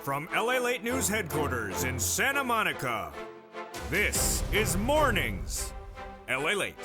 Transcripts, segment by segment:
From LALATE News headquarters in Santa Monica, this is Mornings LALATE.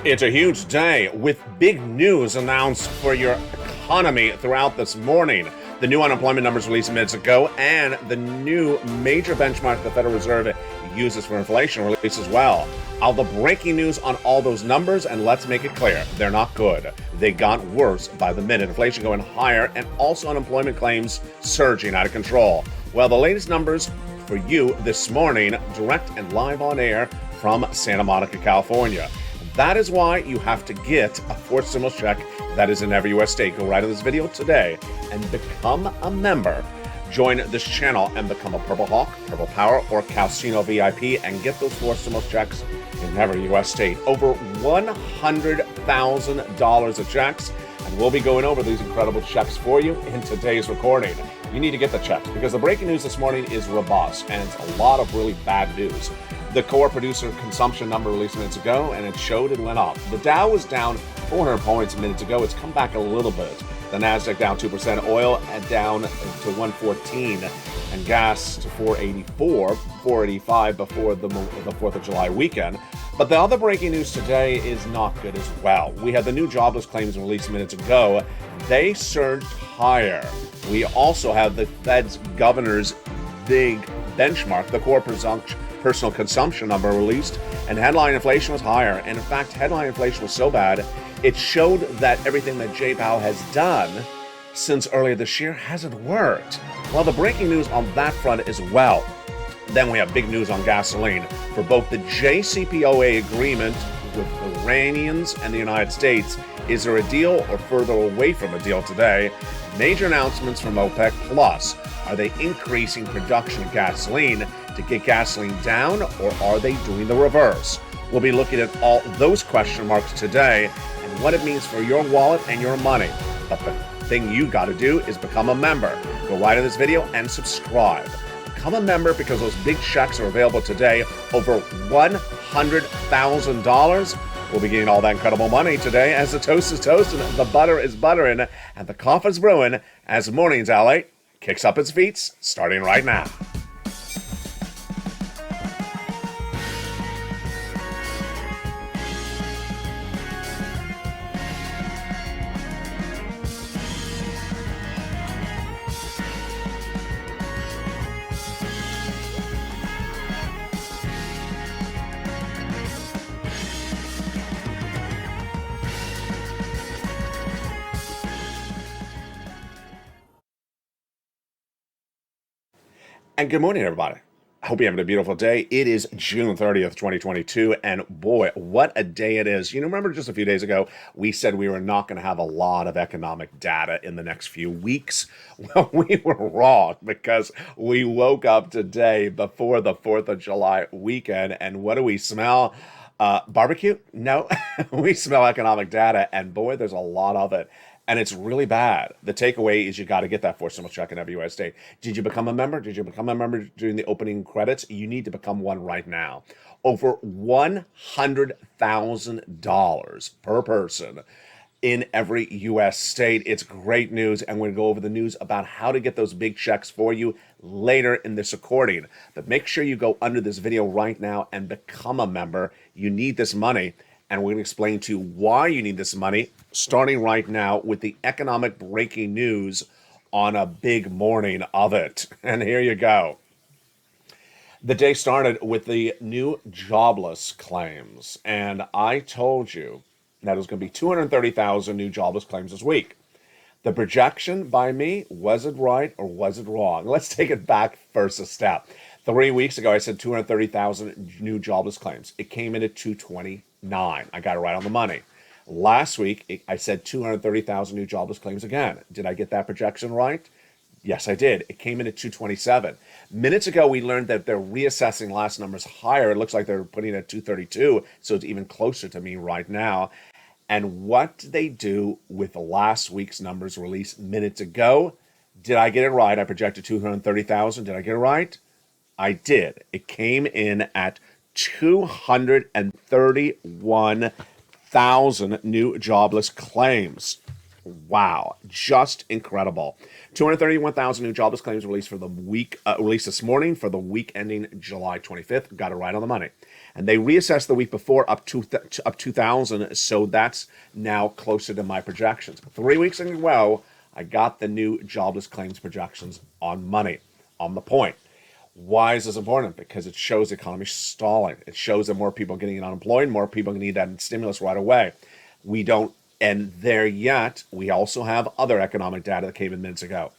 It's a huge day with big news announced for your economy throughout this morning. The new unemployment numbers released minutes ago and the new major benchmark the Federal Reserve uses for inflation released as well. All the breaking news on all those numbers, and let's make it clear, they're not good. They got worse by the minute. Inflation going higher and also unemployment claims surging out of control. Well, the latest numbers for you this morning, direct and live on air from Santa Monica, California. That is why you have to get a fourth stimulus check that is in every U.S. state. Go right in this video today and become a member. Join this channel and become a Purple Hawk, Purple Power, or Calcino VIP and get those four stimulus checks in every U.S. state. Over $100,000 of checks, and we'll be going over these incredible checks for you in today's recording. You need to get the checks because the breaking news this morning is robust and it's a lot of really bad news. The core producer consumption number released minutes ago, and it showed it went up. The Dow was down 400 points minutes ago. It's come back a little bit. The Nasdaq down 2%, oil down to 114, and gas to 484, 485 before the 4th of July weekend. But the other breaking news today is not good as well. We had the new jobless claims released minutes ago. They surged higher. We also have the Fed's governor's big benchmark, the core personal consumption number released, and headline inflation was higher. And in fact, headline inflation was so bad, it showed that everything that Jay Powell has done since earlier this year hasn't worked. Well, the breaking news on that front as well. Then we have big news on gasoline for both the JCPOA agreement with Iranians and the United States. Is there a deal or further away from a deal today? Major announcements from OPEC Plus. Are they increasing production of gasoline to get gasoline down, or are they doing the reverse? We'll be looking at all those question marks today and what it means for your wallet and your money. But the thing you got to do is become a member. Go right in this video and subscribe. Become a member because those big checks are available today, over $100,000. We'll be getting all that incredible money today as the toast is toasting, the butter is buttering, and the coffee's brewing as Mornings LA kicks up its feet, starting right now. And good morning, everybody. I hope you're having a beautiful day. It is June 30th, 2022, and boy, what a day it is. You know, remember just a few days ago, we said we were not going to have a lot of economic data in the next few weeks? Well, we were wrong because we woke up today before the 4th of July weekend, and what do we smell? Barbecue? No, we smell economic data, and boy, there's a lot of it. And it's really bad. The takeaway is you got to get that fourth stimulus check in every U.S. state. Did you become a member? Did you become a member during the opening credits? You need to become one right now. Over $100,000 per person in every U.S. state. It's great news, and we're going to go over the news about how to get those big checks for you later in this recording. But make sure you go under this video right now and become a member. You need this money. And we're going to explain to you why you need this money, starting right now with the economic breaking news on a big morning of it. And here you go. The day started with the new jobless claims. And I told you that it was going to be 230,000 new jobless claims this week. The projection by me, was it right or was it wrong? Let's take it back first a step. 3 weeks ago, I said 230,000 new jobless claims. It came in at 229. I got it right on the money. Last week, I said 230,000 new jobless claims again. Did I get that projection right? Yes, I did. It came in at 227. Minutes ago, we learned that they're reassessing last numbers higher. It looks like they're putting it at 232, so it's even closer to me right now. And what did they do with last week's numbers released minutes ago? Did I get it right? I projected 230,000. Did I get it right? I did. It came in at 231,000 new jobless claims. Wow, just incredible. 231,000 new jobless claims released for the week, released this morning for the week ending July 25th. Got it right on the money. And they reassessed the week before up 2,000, so that's now closer to my projections. 3 weeks in a row, I got the new jobless claims projections on money, on the point. Why is this important? Because it shows the economy stalling. It shows that more people are getting unemployed, more people need that stimulus right away. We don't end there yet. We also have other economic data that came in minutes ago.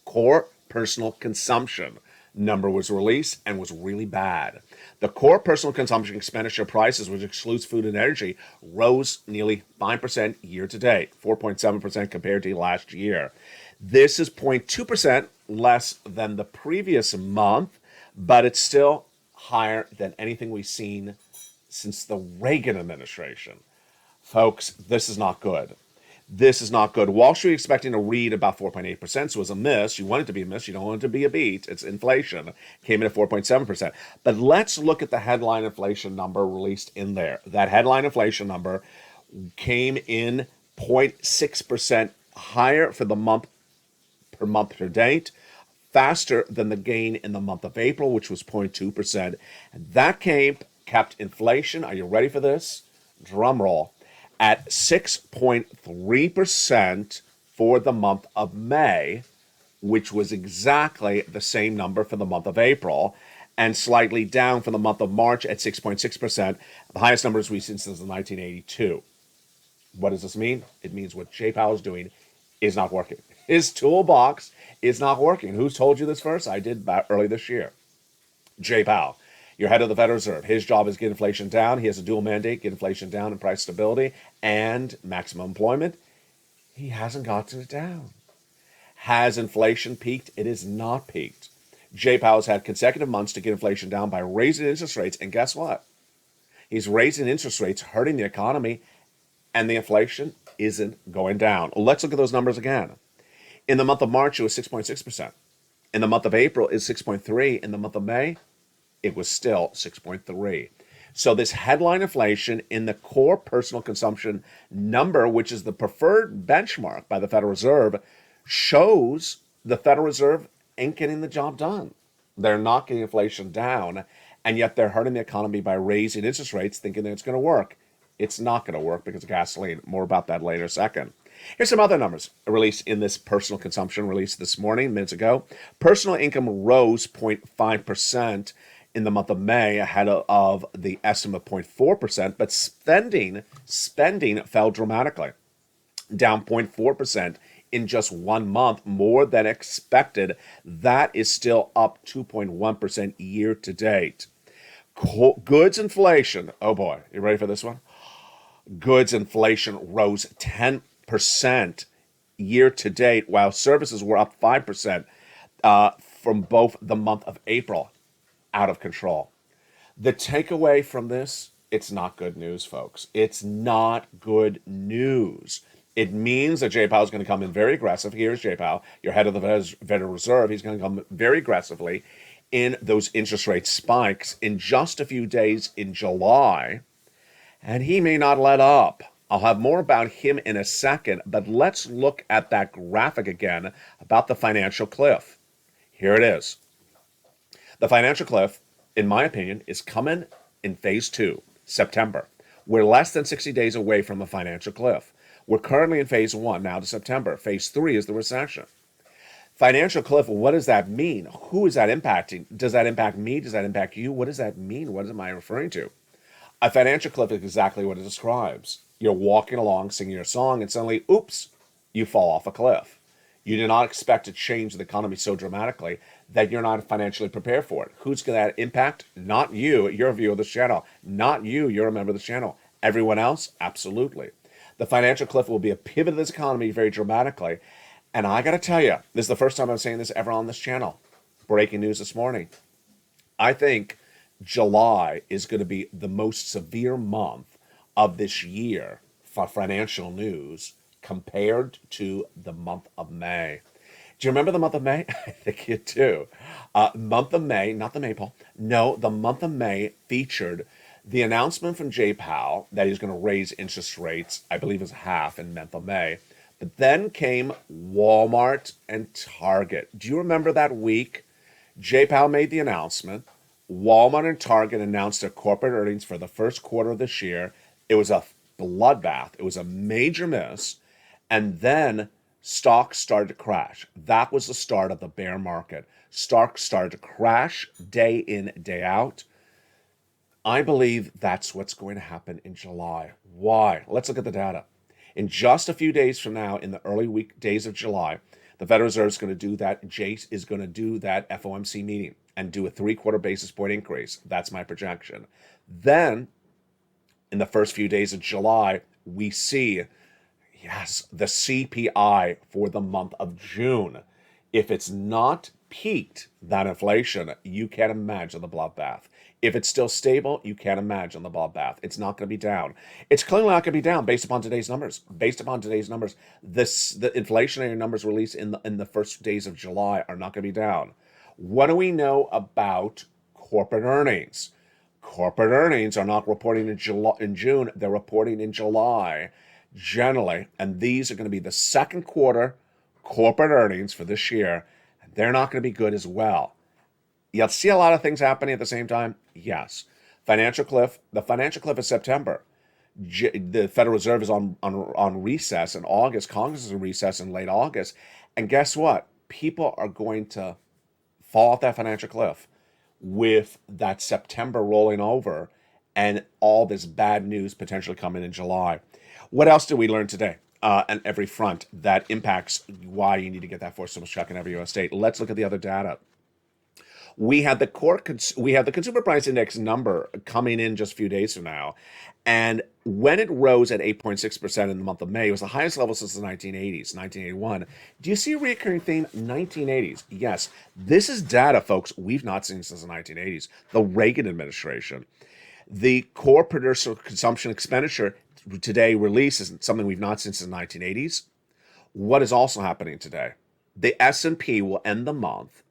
Core personal consumption number was released and was really bad. The core personal consumption expenditure prices, which excludes food and energy, rose nearly 5% year to date, 4.7% compared to last year. This is 0.2% less than the previous month, but it's still higher than anything we've seen since the Reagan administration. Folks, this is not good. This is not good. Wall Street expecting to read about 4.8%, so it was a miss. You want it to be a miss. You don't want it to be a beat. It's inflation. Came in at 4.7%. But let's look at the headline inflation number released in there. That headline inflation number came in 0.6% higher for the month per date, faster than the gain in the month of April, which was 0.2%. And that kept inflation, are you ready for this? Drum roll. At 6.3% for the month of May, which was exactly the same number for the month of April, and slightly down for the month of March at 6.6%, the highest numbers we've seen since 1982. What does this mean? It means what Jay Powell is doing is not working. His toolbox is not working. Who's told you this first? I did early this year. Jay Powell. You're head of the Federal Reserve. His job is get inflation down. He has a dual mandate, get inflation down and price stability and maximum employment. He hasn't gotten it down. Has inflation peaked? It is not peaked. Jay Powell's had consecutive months to get inflation down by raising interest rates. And guess what? He's raising interest rates, hurting the economy, and the inflation isn't going down. Let's look at those numbers again. In the month of March, it was 6.6%. In the month of April, it's 6.3%. In the month of May, it was still 6.3%. So this headline inflation in the core personal consumption number, which is the preferred benchmark by the Federal Reserve, shows the Federal Reserve ain't getting the job done. They're not getting inflation down, and yet they're hurting the economy by raising interest rates, thinking that it's going to work. It's not going to work because of gasoline. More about that later second. Here's some other numbers released in this personal consumption released this morning, minutes ago. Personal income rose 0.5% in the month of May, ahead of the estimate of 0.4%, but spending fell dramatically, down 0.4% in just 1 month, more than expected. That is still up 2.1% year to date. Goods inflation, oh boy, you ready for this one? Goods inflation rose 10% year to date, while services were up 5% from both the month of April. Out of control. The takeaway from this, it's not good news, folks. It's not good news. It means that Jay Powell is going to come in very aggressive. Here's Jay Powell, your head of the Federal Reserve. He's going to come very aggressively in those interest rate spikes in just a few days in July, and he may not let up. I'll have more about him in a second, but let's look at that graphic again about the financial cliff. Here it is. The financial cliff, in my opinion, is coming in phase 2, September. We're less than 60 days away from the financial cliff. We're currently in phase 1 now to September. Phase 3 is the recession. Financial cliff, what does that mean? Who is that impacting? Does that impact me? Does that impact you? What does that mean? What am I referring to? A financial cliff is exactly what it describes. You're walking along, singing your song, and suddenly, oops, you fall off a cliff. You do not expect to change the economy so dramatically that you're not financially prepared for it. Who's going to impact? Not you. You're a viewer of this channel. Not you. You're a member of this channel. Everyone else? Absolutely. The financial cliff will be a pivot of this economy very dramatically. And I got to tell you, this is the first time I'm saying this ever on this channel. Breaking news this morning. I think July is going to be the most severe month of this year for financial news compared to the month of May. Do you remember the month of May? I think you do. Month of May, not the Maypole. No, the month of May featured the announcement from Jay Powell that he's going to raise interest rates, I believe it was half in the month of May, But then came Walmart and Target. Do you remember that week? J-Powell made the announcement. Walmart and Target announced their corporate earnings for the first quarter of this year. It was a bloodbath. It was a major miss. And then stocks started to crash. That was the start of the bear market. Stocks started to crash day in, day out. I believe that's what's going to happen in July. Why? Let's look at the data. In just a few days from now, in the early days of July, the Federal Reserve is going to do that. Jace is going to do that FOMC meeting and do a 3/4 basis point increase. That's my projection. Then, in the first few days of July, we see, yes, the CPI for the month of June. If it's not peaked, that inflation, you can't imagine the bloodbath. If it's still stable, you can't imagine the bloodbath. It's not going to be down. It's clearly not going to be down based upon today's numbers. Based upon today's numbers, the inflationary numbers released in the first days of July are not going to be down. What do we know about corporate earnings? Corporate earnings are not reporting in June. They're reporting in July, generally, and these are going to be the second quarter corporate earnings for this year. And they're not going to be good as well. You'll see a lot of things happening at the same time. Yes. Financial cliff. The financial cliff is September. The Federal Reserve is on recess in August. Congress is in recess in late August. And guess what? People are going to fall off that financial cliff with that September rolling over and all this bad news potentially coming in July. What else did we learn today on every front that impacts why you need to get that forced stimulus check in every U.S. state? Let's look at the other data. We have the consumer price index number coming in just a few days from now. And when it rose at 8.6% in the month of May, it was the highest level since the 1980s, 1981. Do you see a recurring theme? 1980s. Yes, this is data, folks, we've not seen since the 1980s, the Reagan administration. The core producer consumption expenditure today released is something we've not seen since the 1980s. What is also happening today? The S&P will end the month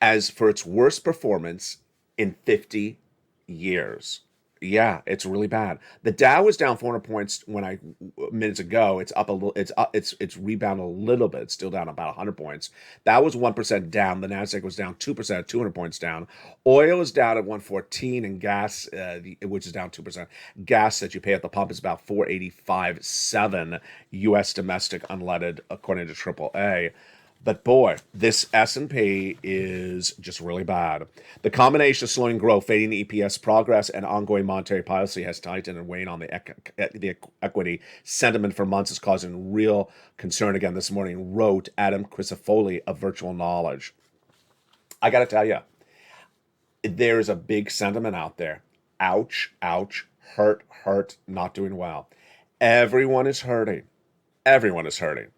as for its worst performance in 50 years. Yeah, it's really bad. The Dow was down 400 points minutes ago. It's up a little. It's rebounded a little bit. It's still down about 100 points. That was 1% down. The Nasdaq was down 2%, 200 points down. Oil is down at 114, and gas, which is down 2%. Gas that you pay at the pump is about 485.7 U.S. domestic unleaded, according to AAA. But boy, this S&P is just really bad. The combination of slowing growth, fading EPS progress, and ongoing monetary policy has tightened and weighed on the equity. Sentiment for months is causing real concern again this morning, wrote Adam Crisafulli of Virtual Knowledge. I got to tell you, there's a big sentiment out there. Ouch, ouch, hurt, not doing well. Everyone is hurting. Everyone is hurting.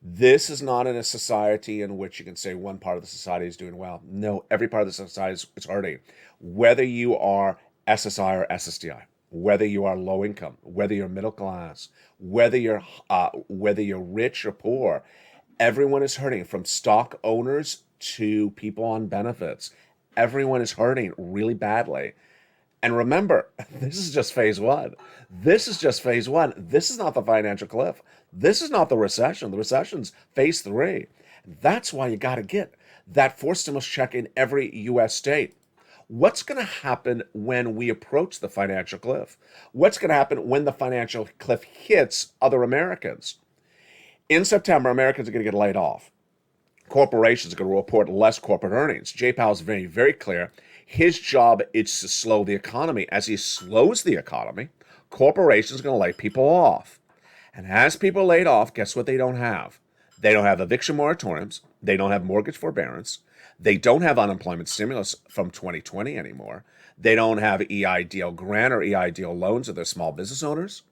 This is not in a society in which you can say one part of the society is doing well. No, every part of the society is hurting. Whether you are SSI or SSDI, whether you are low income, whether you're middle class, whether you're rich or poor, everyone is hurting, from stock owners to people on benefits. Everyone is hurting really badly. And remember, this is just phase one. This is just phase one. This is not the financial cliff. This is not the recession. The recession's phase 3. That's why you got to get that forced stimulus check in every U.S. state. What's going to happen when we approach the financial cliff? What's going to happen when the financial cliff hits other Americans? In September, Americans are going to get laid off. Corporations are going to report less corporate earnings. Jay Powell is very, very clear. His job is to slow the economy. As he slows the economy, corporations are going to lay people off. And as people laid off, guess what they don't have? They don't have eviction moratoriums. They don't have mortgage forbearance. They don't have unemployment stimulus from 2020 anymore. They don't have EIDL grant or EIDL loans to their small business owners.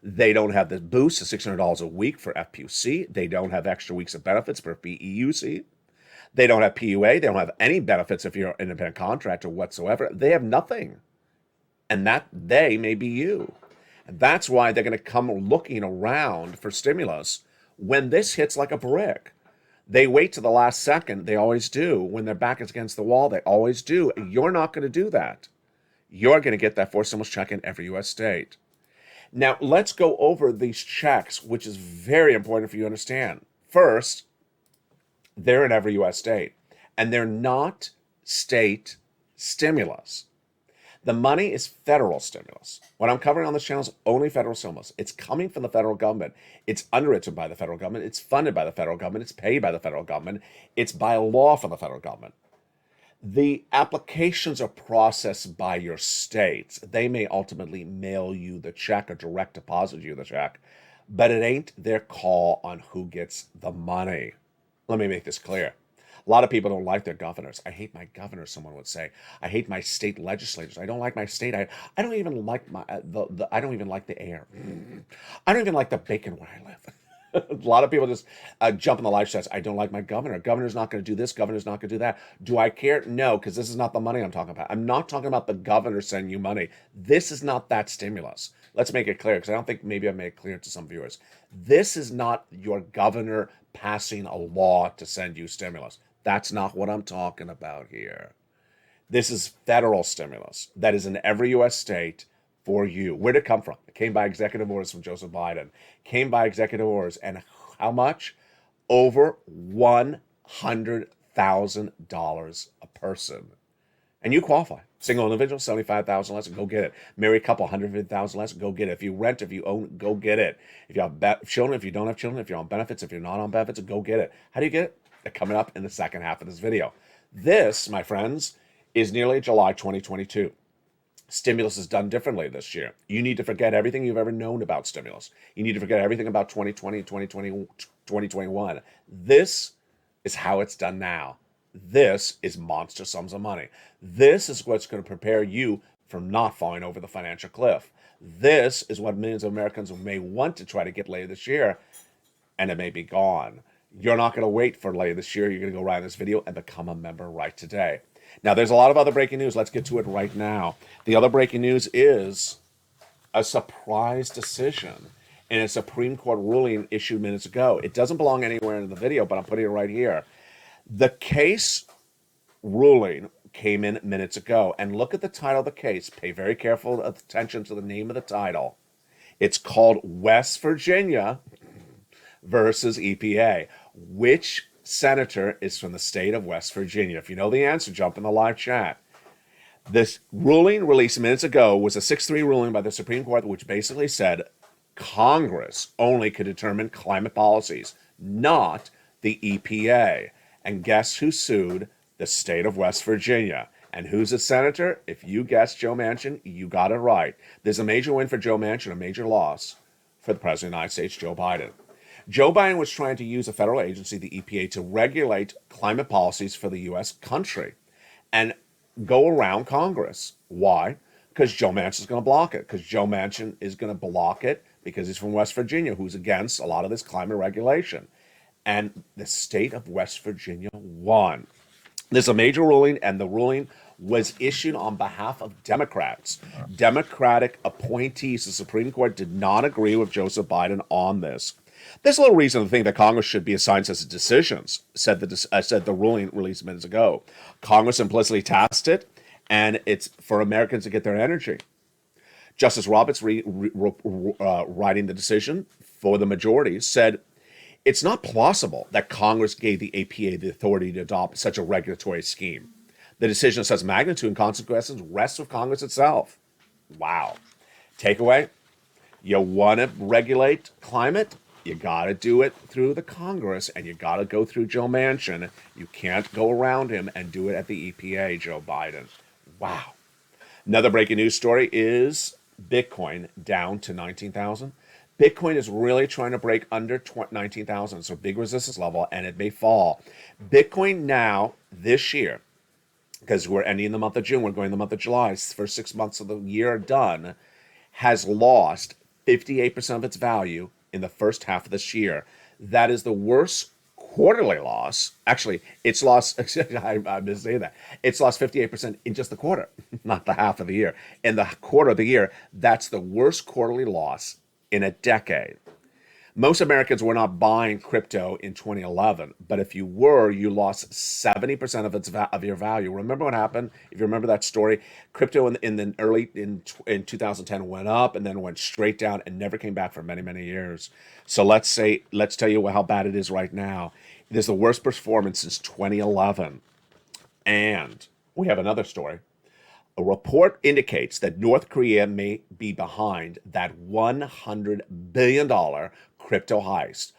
They don't have the boost of $600 a week for FPUC. They don't have extra weeks of benefits for BEUC. They don't have PUA. They don't have any benefits if you're an independent contractor whatsoever. They have nothing. And that they may be you. And that's why they're going to come looking around for stimulus when this hits like a brick. They wait to the last second. They always do. When their back is against the wall, they always do. You're not going to do that. You're going to get that forced stimulus check in every U.S. state. Now, let's go over these checks, which is very important for you to understand. First, they're in every U.S. state, and they're not state stimulus. The money is federal stimulus. What I'm covering on this channel is only federal stimulus. It's coming from the federal government. It's underwritten by the federal government. It's funded by the federal government. It's paid by the federal government. It's by law from the federal government. The applications are processed by your states. They may ultimately mail you the check or direct deposit you the check, but it ain't their call on who gets the money. Let me make this clear. A lot of people don't like their governors. I hate my governor, someone would say. I hate my state legislators. I don't like my state. I don't even like my I don't even like the air. I don't even like the bacon where I live. A lot of people just jump in the live chats. I don't like my governor. Governor's not going to do this. Governor's not going to do that. Do I care? No, because this is not the money I'm talking about. I'm not talking about the governor sending you money. This is not that stimulus. Let's make it clear, because I don't think maybe I made it clear to some viewers. This is not your governor passing a law to send you stimulus. That's not what I'm talking about here. This is federal stimulus that is in every U.S. state for you. Where did it come from? It came by executive orders from Joseph Biden. Came by executive orders. And how much? Over $100,000 a person. And you qualify. Single individual, $75,000 less, go get it. Married couple, $150,000 less, go get it. If you rent, if you own, go get it. If you have children, if you don't have children, if you're on benefits, if you're not on benefits, go get it. How do you get it? They're coming up in the second half of this video. This, my friends, is nearly July 2022. Stimulus is done differently this year. You need to forget everything you've ever known about stimulus. You need to forget everything about 2020, 2020, 2021. This is how it's done now. This is monster sums of money. This is what's going to prepare you from not falling over the financial cliff. This is what millions of Americans may want to try to get later this year, and it may be gone. You're not going to wait for later this year. You're going to go right in this video and become a member right today. Now, there's a lot of other breaking news. Let's get to it right now. The other breaking news is a surprise decision in a Supreme Court ruling issued minutes ago. It doesn't belong anywhere in the video, but I'm putting it right here. The case ruling came in minutes ago. And look at the title of the case. Pay very careful attention to the name of the title. It's called West Virginia versus EPA. Which senator is from the state of West Virginia? If you know the answer, jump in the live chat. This ruling released minutes ago was a 6-3 ruling by the Supreme Court, which basically said Congress only could determine climate policies, not the EPA. And guess who sued? The state of West Virginia. And who's the senator? If you guessed Joe Manchin, you got it right. There's a major win for Joe Manchin, a major loss for the President of the United States, Joe Biden. Joe Biden was trying to use a federal agency, the EPA, to regulate climate policies for the U.S. country and go around Congress. Why? Because Joe Manchin is going to block it. Because Joe Manchin is going to block it because he's from West Virginia, who's against a lot of this climate regulation. And the state of West Virginia won. There's a major ruling, and the ruling was issued on behalf of Democrats. Democratic appointees. The Supreme Court did not agree with Joseph Biden on this. There's a little reason to think that Congress should be assigned such decisions, said the ruling released minutes ago. Congress implicitly tasked it, and it's for Americans to get their energy. Justice Roberts, writing the decision for the majority, said it's not plausible that Congress gave the EPA the authority to adopt such a regulatory scheme. The decision of such magnitude and consequences rests with Congress itself. Wow. Takeaway: you want to regulate climate? You got to do it through the Congress, and you got to go through Joe Manchin. You can't go around him and do it at the EPA, Joe Biden. Wow. Another breaking news story is Bitcoin down to 19,000. Bitcoin is really trying to break under 19,000, so big resistance level, and it may fall. Bitcoin now, this year, because we're ending the month of June, we're going the month of July, first 6 months of the year are done, has lost 58% of its value in the first half of this year. That is the worst quarterly loss. Actually, it's lost, I must say that. It's lost 58% in just the quarter, not the half of the year. In the quarter of the year, that's the worst quarterly loss in a decade. Most Americans were not buying crypto in 2011, but if you were, you lost 70% of your value. Remember what happened? If you remember that story, crypto in the early in 2010 went up and then went straight down and never came back for many, many years. So let's tell you how bad it is right now. It is the worst performance since 2011. And we have another story. A report indicates that North Korea may be behind that $100 billion crypto heist.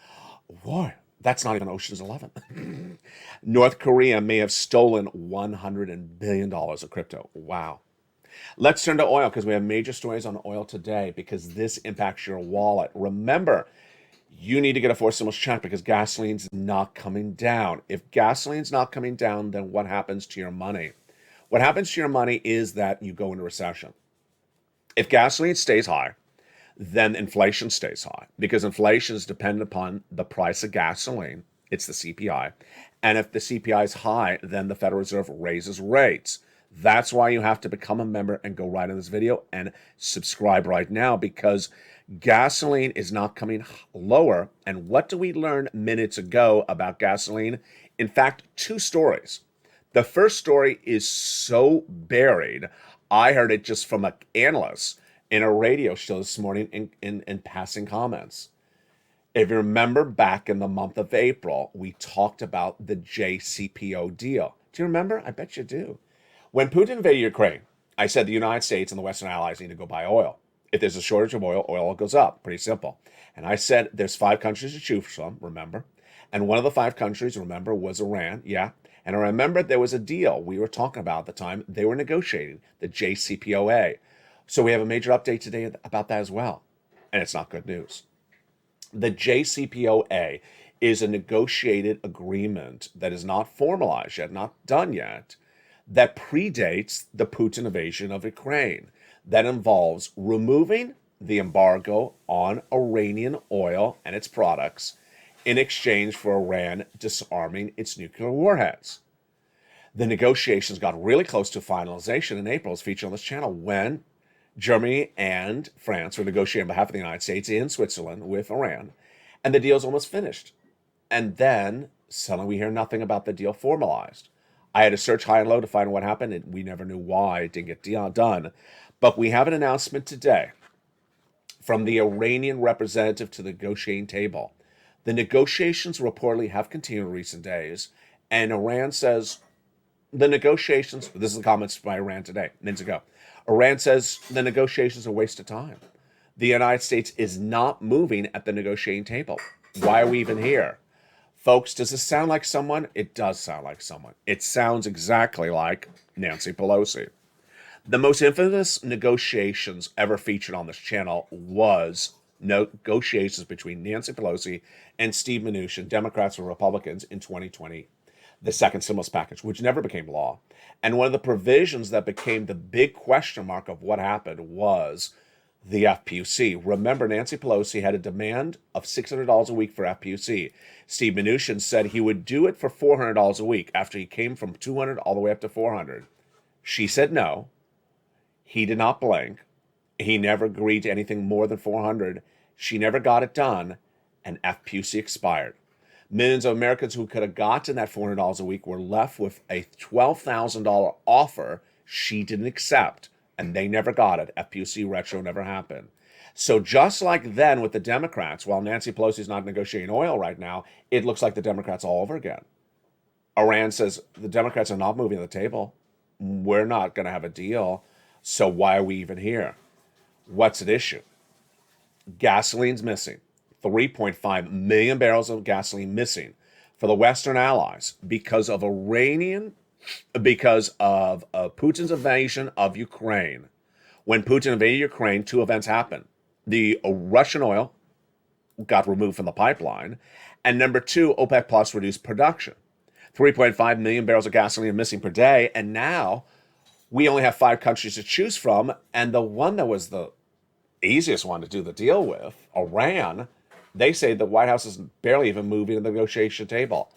Boy, that's not even Ocean's 11. North Korea may have stolen $100 billion of crypto. Wow. Let's turn to oil because we have major stories on oil today because this impacts your wallet. Remember, you need to get a forced stimulus check because gasoline's not coming down. If gasoline's not coming down, then what happens to your money? What happens to your money is that you go into recession. If gasoline stays high, then inflation stays high because inflation is dependent upon the price of gasoline. It's the CPI. And if the CPI is high, then the Federal Reserve raises rates. That's why you have to become a member and go right in this video and subscribe right now because gasoline is not coming lower. And what do we learn minutes ago about gasoline? In fact, two stories. The first story is so buried, I heard it just from an analyst in a radio show this morning in passing comments. If you remember back in the month of April, we talked about the JCPO deal. Do you remember? I bet you do. When Putin invaded Ukraine, I said the United States and the Western allies need to go buy oil. If there's a shortage of oil, oil goes up. Pretty simple. And I said there's 5 countries to choose from, remember? And one of the 5 countries, remember, was Iran. Yeah. And I remember there was a deal we were talking about at the time. They were negotiating the JCPOA. So we have a major update today about that as well. And it's not good news. The JCPOA is a negotiated agreement that is not formalized yet, not done yet, that predates the Putin invasion of Ukraine. That involves removing the embargo on Iranian oil and its products in exchange for Iran disarming its nuclear warheads. The negotiations got really close to finalization in April, as featured on this channel, when Germany and France were negotiating on behalf of the United States in Switzerland with Iran, and the deal's almost finished. And then suddenly we hear nothing about the deal formalized. I had to search high and low to find what happened, and we never knew why it didn't get done. But we have an announcement today from the Iranian representative to the negotiating table. The negotiations reportedly have continued in recent days, and Iran says the negotiations, this is the comments by Iran today, minutes ago. Iran says the negotiations are a waste of time. The United States is not moving at the negotiating table. Why are we even here? Folks, does this sound like someone? It does sound like someone. It sounds exactly like Nancy Pelosi. The most infamous negotiations ever featured on this channel was negotiations between Nancy Pelosi and Steve Mnuchin, Democrats and Republicans, in 2020, the second stimulus package, which never became law. And one of the provisions that became the big question mark of what happened was the FPUC. Remember, Nancy Pelosi had a demand of $600 a week for FPUC. Steve Mnuchin said he would do it for $400 a week after he came from $200 all the way up to $400. She said no. He did not blink. He never agreed to anything more than $400. She never got it done, and FPUC expired. Millions of Americans who could have gotten that $400 a week were left with a $12,000 offer she didn't accept, and they never got it. FPUC retro never happened. So just like then with the Democrats, while Nancy Pelosi is not negotiating oil right now, it looks like the Democrats all over again. Iran says the Democrats are not moving to the table. We're not going to have a deal, so why are we even here? What's at issue? Gasoline's missing. 3.5 million barrels of gasoline missing for the Western allies because of Putin's invasion of Ukraine. When Putin invaded Ukraine, 2 events happened. The Russian oil got removed from the pipeline, and number 2, OPEC Plus reduced production. 3.5 million barrels of gasoline missing per day, and now we only have 5 countries to choose from, and the one that was the easiest one to do the deal with, Iran, they say the White House is barely even moving to the negotiation table.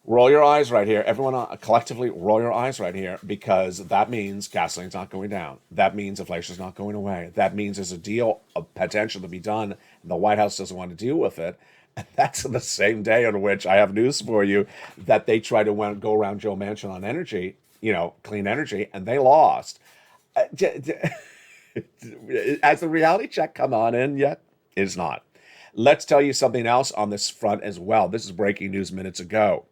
Roll your eyes right here. Everyone collectively roll your eyes right here, because that means gasoline's not going down. That means inflation's not going away. That means there's a deal of potential to be done, and the White House doesn't want to deal with it. And that's the same day on which I have news for you that they tried to go around Joe Manchin on energy, clean energy, and they lost. Has the reality check come on in yet? It is not. Let's tell you something else on this front as well. This is breaking news minutes ago.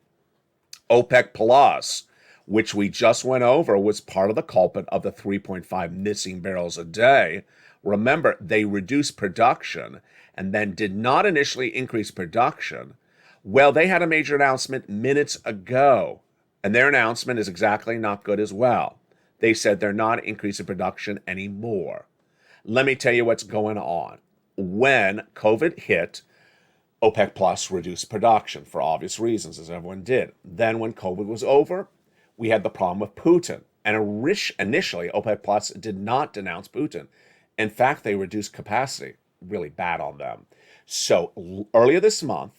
OPEC Plus, which we just went over, was part of the culprit of the 3.5 missing barrels a day. Remember, they reduced production and then did not initially increase production. Well, they had a major announcement minutes ago, and their announcement is exactly not good as well. They said they're not increasing production anymore. Let me tell you what's going on. When COVID hit, OPEC Plus reduced production for obvious reasons, as everyone did. Then when COVID was over, we had the problem with Putin. And initially, OPEC Plus did not denounce Putin. In fact, they reduced capacity. Really bad on them. So earlier this month,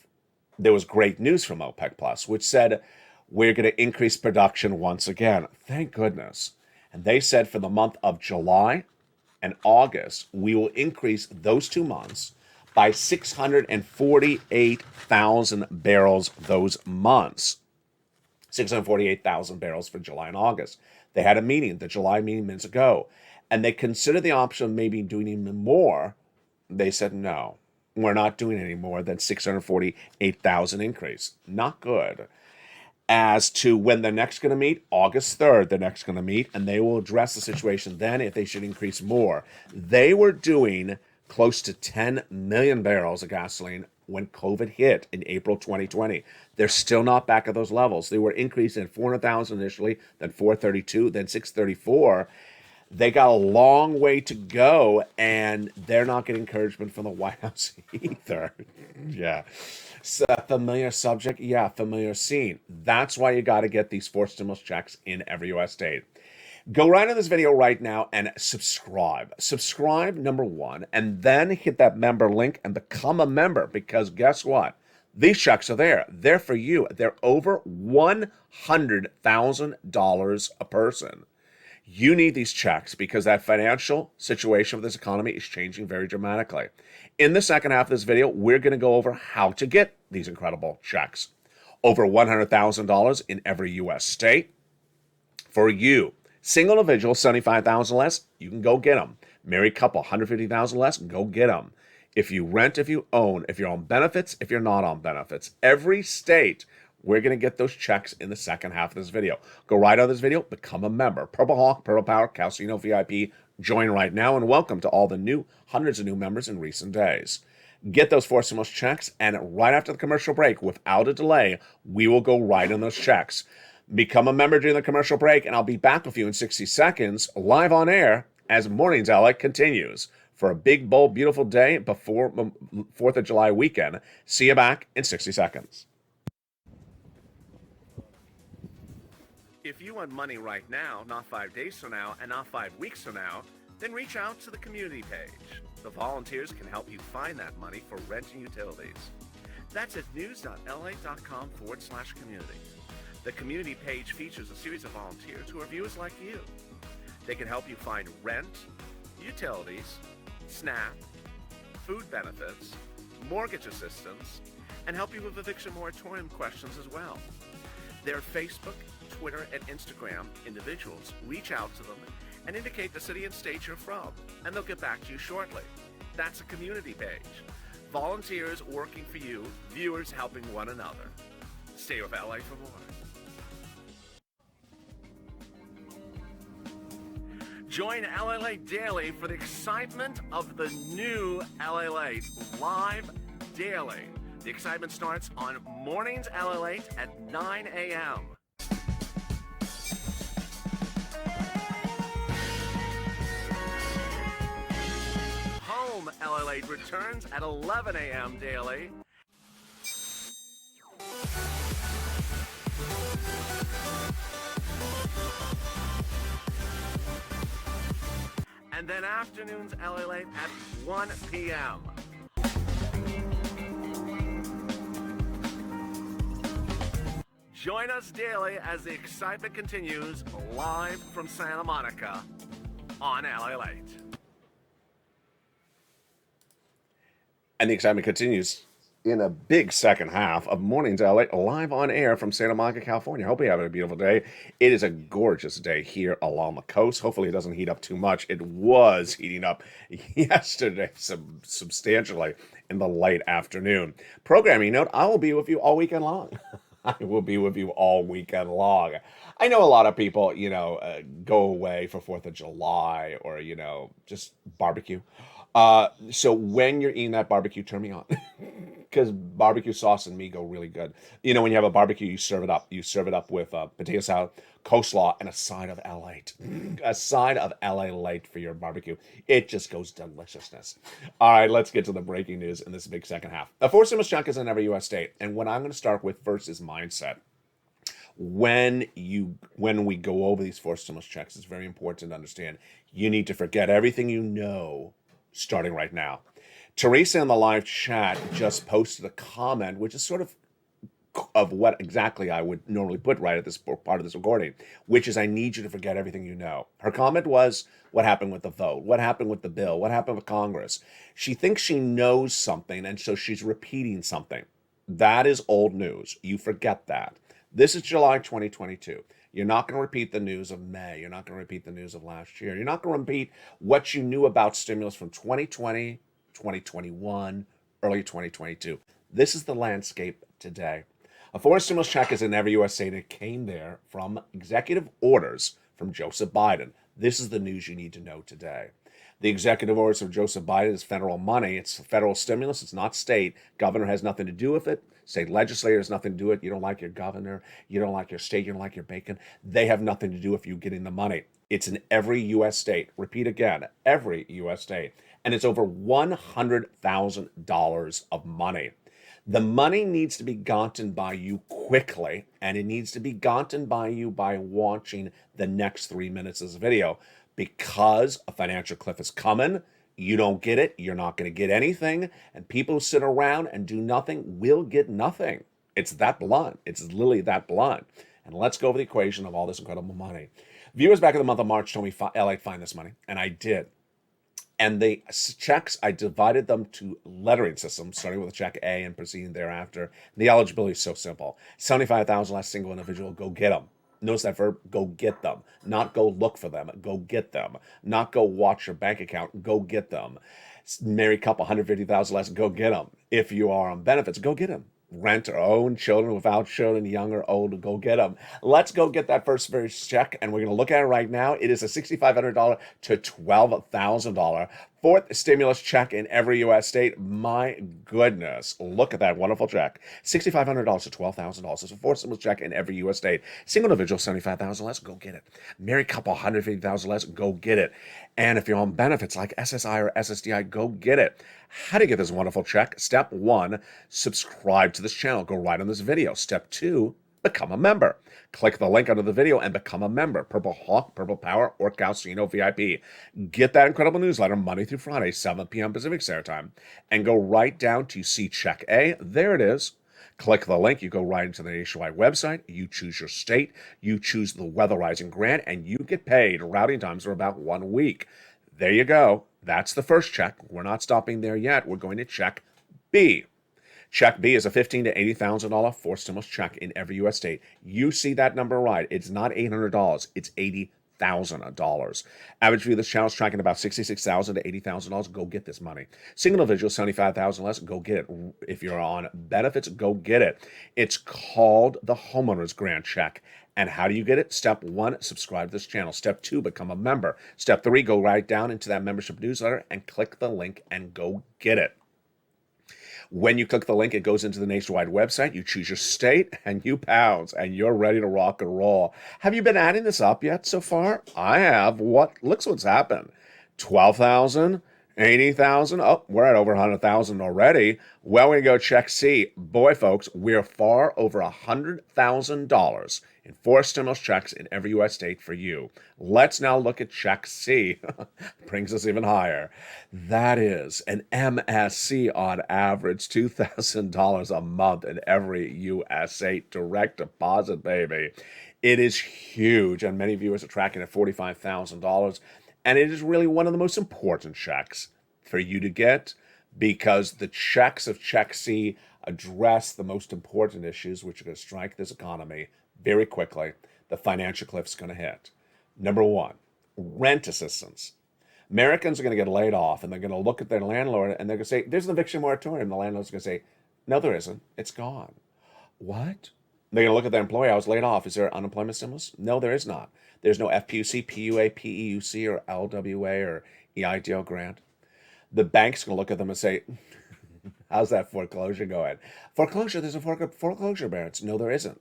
there was great news from OPEC Plus, which said, we're going to increase production once again. Thank goodness. And they said for the month of July and August, we will increase those 2 months by 648,000 barrels those months. 648,000 barrels for July and August. They had a meeting, the July meeting minutes ago, and they considered the option of maybe doing even more. They said, no, we're not doing any more than 648,000 increase. Not good. As to when they're next going to meet, August 3rd, they're next going to meet, and they will address the situation then if they should increase more. They were doing close to 10 million barrels of gasoline when COVID hit in April 2020. They're still not back at those levels. They were increasing at 400,000 initially, then 432, then 634. They got a long way to go, and they're not getting encouragement from the White House either. Yeah. So, familiar subject? Yeah, familiar scene. That's why you got to get these forced stimulus checks in every U.S. state. Go right on this video right now and subscribe. Subscribe, number one, and then hit that member link and become a member, because guess what? These checks are there. They're for you. They're over $100,000 a person. You need these checks because that financial situation of this economy is changing very dramatically. In the second half of this video, we're going to go over how to get these incredible checks. Over $100,000 in every U.S. state. For you, single individual, $75,000 less, you can go get them. Married couple, $150,000 less, go get them. If you rent, if you own, if you're on benefits, if you're not on benefits. Every state, we're going to get those checks in the second half of this video. Go right on this video, become a member. Purple Hawk, Purple Power, Calcino VIP. Join right now, and welcome to all the hundreds of new members in recent days. Get those forced stimulus checks, and right after the commercial break, without a delay, we will go right on those checks. Become a member during the commercial break, and I'll be back with you in 60 seconds, live on air, as Mornings LA continues for a big, bold, beautiful day before 4th of July weekend. See you back in 60 seconds. If you want money right now, not 5 days from now, and not 5 weeks from now, then reach out to the community page. The volunteers can help you find that money for rent and utilities. That's at news.la.com/community. The community page features a series of volunteers who are viewers like you. They can help you find rent, utilities, SNAP, food benefits, mortgage assistance, and help you with eviction moratorium questions as well. Their Facebook, Twitter, and Instagram individuals reach out to them and indicate the city and state you're from, and they'll get back to you shortly. That's a community page. Volunteers working for you, viewers helping one another. Stay with LA for more. Join LALATE Daily for the excitement of the new LALATE live daily. The excitement starts on Mornings LALATE at 9 a.m. Home LALATE returns at 11 a.m. daily. And then afternoons LALATE at 1 p.m. Join us daily as the excitement continues live from Santa Monica on LALATE. And the excitement continues in a big second half of Mornings LA, live on air from Santa Monica, California. Hope you're having a beautiful day. It is a gorgeous day here along the coast. Hopefully it doesn't heat up too much. It was heating up yesterday substantially in the late afternoon. Programming note, I will be with you all weekend long. I will be with you all weekend long. I know a lot of people, go away for 4th of July or, just barbecue. So when you're eating that barbecue, turn me on. Because barbecue sauce and me go really good. When you have a barbecue, you serve it up. You serve it up with potato salad, coleslaw, and a side of LALATE. A side of LALATE for your barbecue. It just goes deliciousness. All right, let's get to the breaking news in this big second half. A fourth stimulus check is in every U.S. state. And what I'm going to start with first is mindset. When we go over these fourth stimulus checks, it's very important to understand you need to forget everything you know starting right now. Teresa in the live chat just posted a comment, which is sort of what exactly I would normally put right at this part of this recording, which is I need you to forget everything you know. Her comment was, what happened with the vote? What happened with the bill? What happened with Congress? She thinks she knows something, and so she's repeating something. That is old news. You forget that. This is July 2022. You're not going to repeat the news of May. You're not going to repeat the news of last year. You're not going to repeat what you knew about stimulus from 2020, 2021, early 2022. This is the landscape today. A foreign stimulus check is in every U.S. state. It came there from executive orders from Joseph Biden. This is the news you need to know today. The executive orders of Joseph Biden is federal money. It's federal stimulus. It's not state. Governor has nothing to do with it. State legislator has nothing to do with it. You don't like your governor. You don't like your state. You don't like your bacon. They have nothing to do with you getting the money. It's in every U.S. state. Repeat again, every U.S. state. And it's over $100,000 of money. The money needs to be gotten by you quickly, and it needs to be gotten by you by watching the next 3 minutes of this video, because a financial cliff is coming. You don't get it, you're not going to get anything, and people who sit around and do nothing will get nothing. It's that blunt. It's literally that blunt. And let's go over the equation of all this incredible money. Viewers back in the month of March told me, LA, find this money, and I did. And the checks, I divided them to lettering systems, starting with check A and proceeding thereafter. The eligibility is so simple. 75,000 less single individual, go get them. Notice that verb, go get them. Not go look for them, go get them. Not go watch your bank account, go get them. Married couple, 150,000 less, go get them. If you are on benefits, go get them. Rent or own, children without children, young or old, go get them. Let's go get that first check, and we're going to look at it right now. It is a $6,500 to $12,000 fourth stimulus check in every U.S. state. My goodness, look at that wonderful check. $6,500 to $12,000. It's a fourth stimulus check in every U.S. state. Single individual, 75,000 less, go get it. Married couple, 150,000 less, go get it. And if you're on benefits like SSI or SSDI, go get it. How to get this wonderful check? Step 1, subscribe to this channel. Go right on this video. Step 2, become a member. Click the link under the video and become a member. Purple Hawk, Purple Power, or Calcino VIP. Get that incredible newsletter Monday through Friday, 7 p.m. Pacific Standard Time. And go right down to see check A. There it is. Click the link. You go right into the nationwide website. You choose your state. You choose the weatherizing grant, and you get paid. Routing times are about 1 week. There you go. That's the first check. We're not stopping there yet. We're going to check B. Check B is a $15,000 to $80,000 fourth stimulus check in every U.S. state. You see that number right. It's not $800. It's $80,000. Average view of this channel is tracking about $66,000 to $80,000. Go get this money. Single individual, $75,000 less. Go get it. If you're on benefits, go get it. It's called the Homeowners Grant Check. And how do you get it? Step 1, subscribe to this channel. Step 2, become a member. Step 3, go right down into that membership newsletter and click the link and go get it. When you click the link, it goes into the nationwide website. You choose your state and you pounce, and you're ready to rock and roll. Have you been adding this up yet so far? I have. Looks what's happened. 12,000 80,000. Oh, we're at over 100,000 already. Well, we go check C. Boy, folks, we're far over $100,000 in 4 stimulus checks in every U.S. state for you. Let's now look at check C. Brings us even higher. That is an MSC on average, $2,000 a month in every U.S. state. Direct deposit, baby. It is huge, and many viewers are tracking at $45,000. And it is really one of the most important checks for you to get because the checks of Check C address the most important issues which are going to strike this economy very quickly. The financial cliff's going to hit. Number one, rent assistance. Americans are going to get laid off and they're going to look at their landlord and they're going to say, there's an eviction moratorium. The landlord's going to say, no, there isn't. It's gone. What? They're going to look at their employee. I was laid off. Is there unemployment stimulus? No, there is not. There's no FPUC, PUA, PEUC, or LWA, or EIDL grant. The bank's going to look at them and say, how's that foreclosure going? Foreclosure, there's a foreclosure balance. No, there isn't.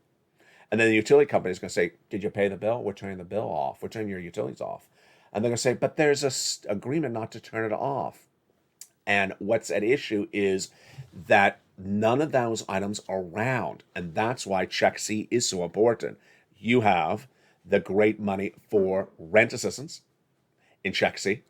And then the utility company is going to say, did you pay the bill? We're turning the bill off. We're turning your utilities off. And they're going to say, but there's an agreement not to turn it off. And what's at issue is that none of those items are round. And that's why Check C is so important. You have the great money for rent assistance in Check C.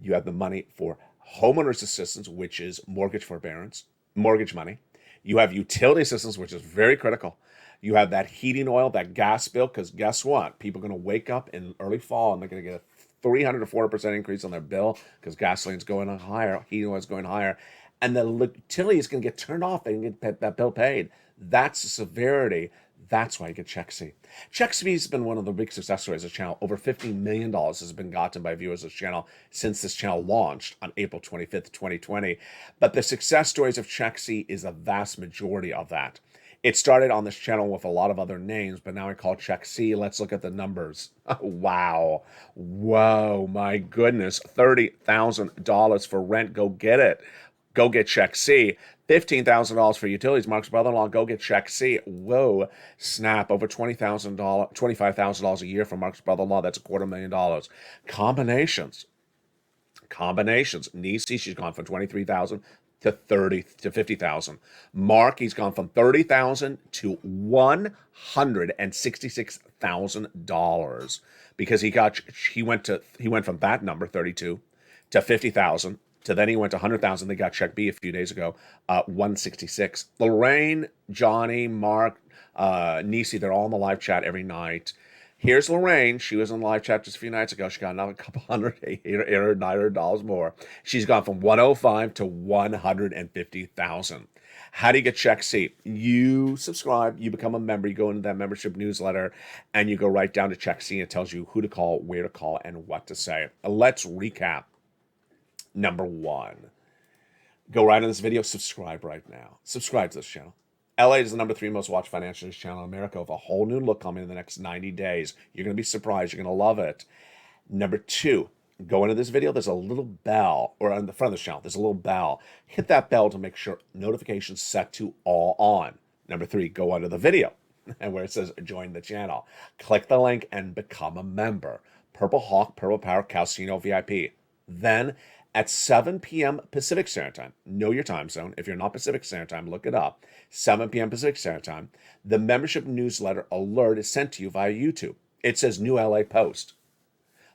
You have the money for homeowners assistance, which is mortgage forbearance, mortgage money. You have utility assistance, which is very critical. You have that heating oil, that gas bill, because guess what? People are going to wake up in early fall and they're going to get a 300 to 4% increase on their bill because gasoline's going higher, heating oil is going higher, and the utility is going to get turned off. They can get that bill paid. That's the severity. That's why you get Check C. Check C has been one of the big success stories of the channel. Over $50 million has been gotten by viewers of this channel since this channel launched on April 25th, 2020. But the success stories of Check C is a vast majority of that. It started on this channel with a lot of other names, but now I call Check C. Let's look at the numbers. Wow. Whoa, my goodness. $30,000 for rent. Go get it. Go get Check C. $15,000 for utilities. Mark's brother-in-law, go get Check C. Whoa, snap. Over $25,000 a year for Mark's brother-in-law. That's $250,000. Combinations. Niecy, she's gone from $23,000 to $50,000. Mark, he's gone from $30,000 to $166,000 because he went from that number 32 to 50,000. So then he went to 100,000. They got Check B a few days ago, 166. Lorraine, Johnny, Mark, Niecy, they're all in the live chat every night. Here's Lorraine. She was in the live chat just a few nights ago. She got another couple $900 more. She's gone from 105 to 150,000. How do you get Check C? You subscribe, you become a member, you go into that membership newsletter, and you go right down to Check C. And it tells you who to call, where to call, and what to say. Let's recap. Number one, go right on this video, subscribe right now. Subscribe to this channel. LA is the number 3 most watched financial news channel in America with a whole new look coming in the next 90 days. You're going to be surprised. You're going to love it. Number 2, go into this video. There's a little bell, or on the front of the channel, there's a little bell. Hit that bell to make sure notifications set to all on. Number 3, go under the video and where it says join the channel. Click the link and become a member. Purple Hawk, Purple Power, Casino VIP. Then at 7 p.m. Pacific Standard Time, know your time zone. If you're not Pacific Standard Time, look it up. 7 p.m. Pacific Standard Time, the membership newsletter alert is sent to you via YouTube. It says New LA Post.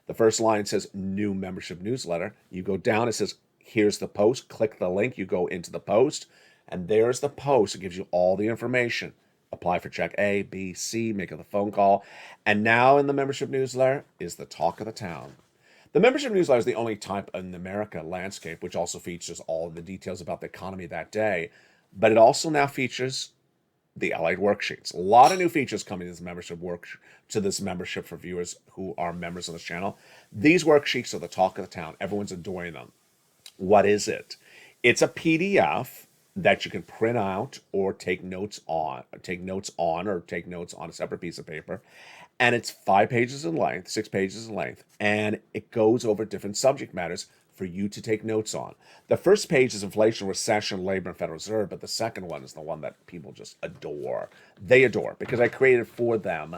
The first line says New Membership Newsletter. You go down, it says, here's the post. Click the link, you go into the post, and there's the post. It gives you all the information. Apply for check A, B, C, make a phone call. And now in the membership newsletter is the talk of the town. The membership newsletter is the only type in the America landscape which also features all the details about the economy that day, but it also now features the LALATE worksheets. A lot of new features coming to this membership for viewers who are members of this channel. These worksheets are the talk of the town. Everyone's adoring them. What is it? It's a PDF that you can print out or take notes on a separate piece of paper. And it's 5 pages in length, 6 pages in length, and it goes over different subject matters for you to take notes on. The first page is inflation, recession, labor, and Federal Reserve, but the second one is the one that people just adore. They adore because I created for them,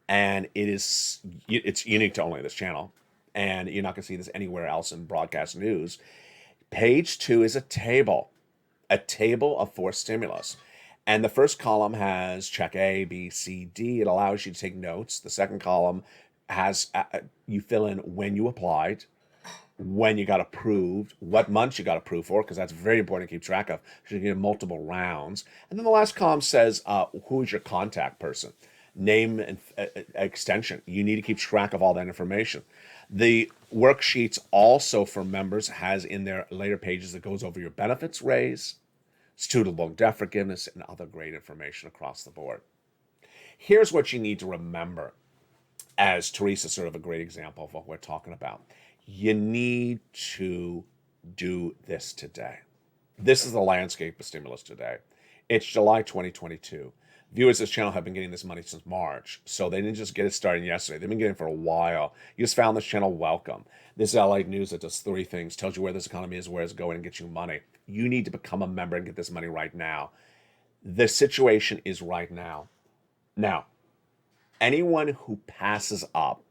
and it's unique to only this channel, and you're not going to see this anywhere else in broadcast news. Page 2 is a table of 4 stimulus. And the first column has check A, B, C, D. It allows you to take notes. The second column has you fill in when you applied, when you got approved, what months you got approved for, because that's very important to keep track of. You get multiple rounds. And then the last column says who is your contact person, name and extension. You need to keep track of all that information. The worksheets also for members has in their later pages that goes over your benefits raise, student loan debt forgiveness, and other great information across the board. Here's what you need to remember, as Teresa's sort of a great example of what we're talking about. You need to do this today. This is the landscape of stimulus today. It's July 2022. Viewers of this channel have been getting this money since March, so they didn't just get it started yesterday. They've been getting it for a while. You just found this channel, welcome. This is LALATE News that does 3 things, tells you where this economy is, where it's going, and gets you money. You need to become a member and get this money right now. The situation is right now. Now, anyone who passes up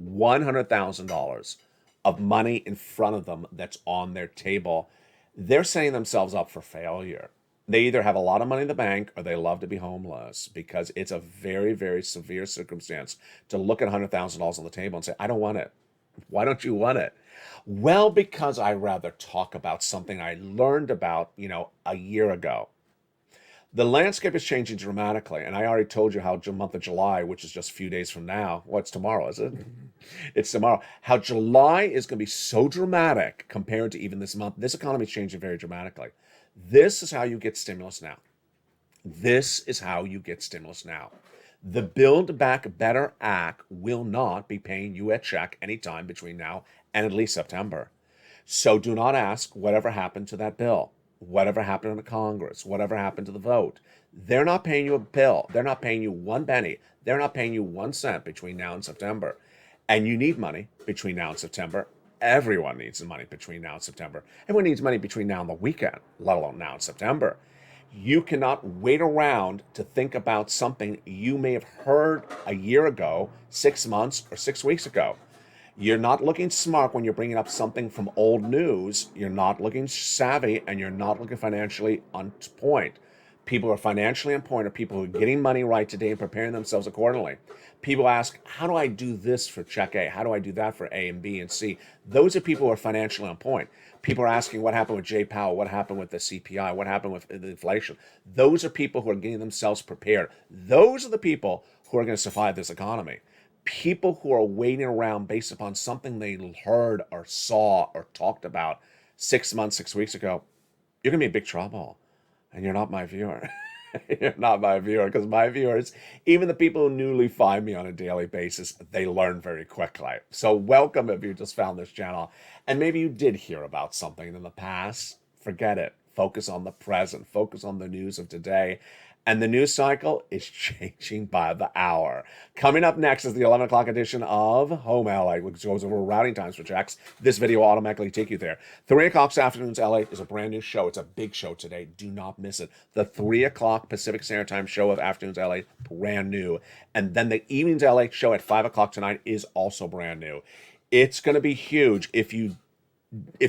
$100,000 of money in front of them that's on their table, they're setting themselves up for failure. They either have a lot of money in the bank or they love to be homeless, because it's a very, very severe circumstance to look at $100,000 on the table and say, I don't want it. Why don't you want it? Well, because I rather talk about something I learned about, a year ago. The landscape is changing dramatically, and I already told you how the month of July, which is just a few days from now, it's tomorrow, is it? It's tomorrow. How July is going to be so dramatic compared to even this month. This economy is changing very dramatically. This is how you get stimulus now. This is how you get stimulus now. The Build Back Better Act will not be paying you a check anytime between now and at least September. So do not ask whatever happened to that bill, whatever happened in the Congress, whatever happened to the vote. They're not paying you a bill. They're not paying you 1 penny. They're not paying you 1 cent between now and September. And you need money between now and September. Everyone needs money between now and September. Everyone needs money between now and the weekend, let alone now and September. You cannot wait around to think about something you may have heard a year ago, 6 months, or 6 weeks ago. You're not looking smart when you're bringing up something from old news. You're not looking savvy, and you're not looking financially on point. People who are financially on point are people who are getting money right today and preparing themselves accordingly. People ask, how do I do this for check A? How do I do that for A and B and C? Those are people who are financially on point. People are asking what happened with Jay Powell, what happened with the CPI, what happened with the inflation. Those are people who are getting themselves prepared. Those are the people who are going to survive this economy. People who are waiting around based upon something they heard or saw or talked about 6 months, 6 weeks ago, you're going to be in big trouble. And you're not my viewer. You're not my viewer, because my viewers, even the people who newly find me on a daily basis, they learn very quickly. So welcome if you just found this channel. And maybe you did hear about something in the past. Forget it. Focus on the present. Focus on the news of today. And the news cycle is changing by the hour. Coming up next is the 11 o'clock edition of Home LA, which goes over routing times for checks. This video will automatically take you there. 3 o'clock this afternoon's LA is a brand new show. It's a big show today. Do not miss it. The 3 o'clock Pacific Standard Time show of afternoon's LA, brand new. And then the evening's LA show at 5 o'clock tonight is also brand new. It's going to be huge. If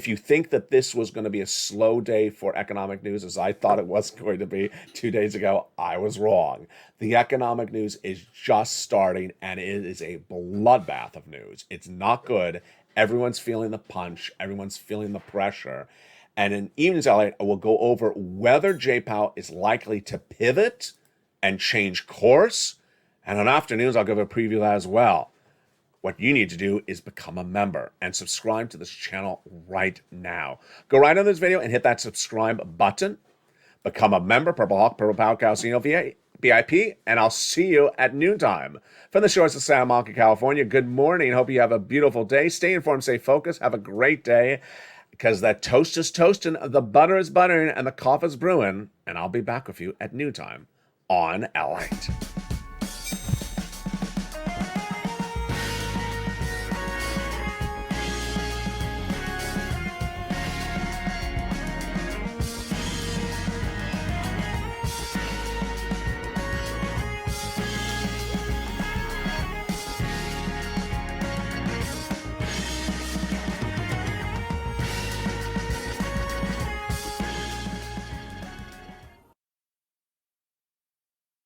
you think that this was going to be a slow day for economic news, as I thought it was going to be 2 days ago, I was wrong. The economic news is just starting, and it is a bloodbath of news. It's not good. Everyone's feeling the punch. Everyone's feeling the pressure. And in evening's LA, I will go over whether Jay Powell is likely to pivot and change course. And on afternoons, I'll give a preview of that as well. What you need to do is become a member and subscribe to this channel right now. Go right on this video and hit that subscribe button. Become a member, Purple Hawk, Purple Power Casino VIP, and I'll see you at noontime. From the shores of Santa Monica, California, good morning. Hope you have a beautiful day. Stay informed, stay focused. Have a great day, because that toast is toasting, the butter is buttering, and the coffee is brewing. And I'll be back with you at noontime on LALATE.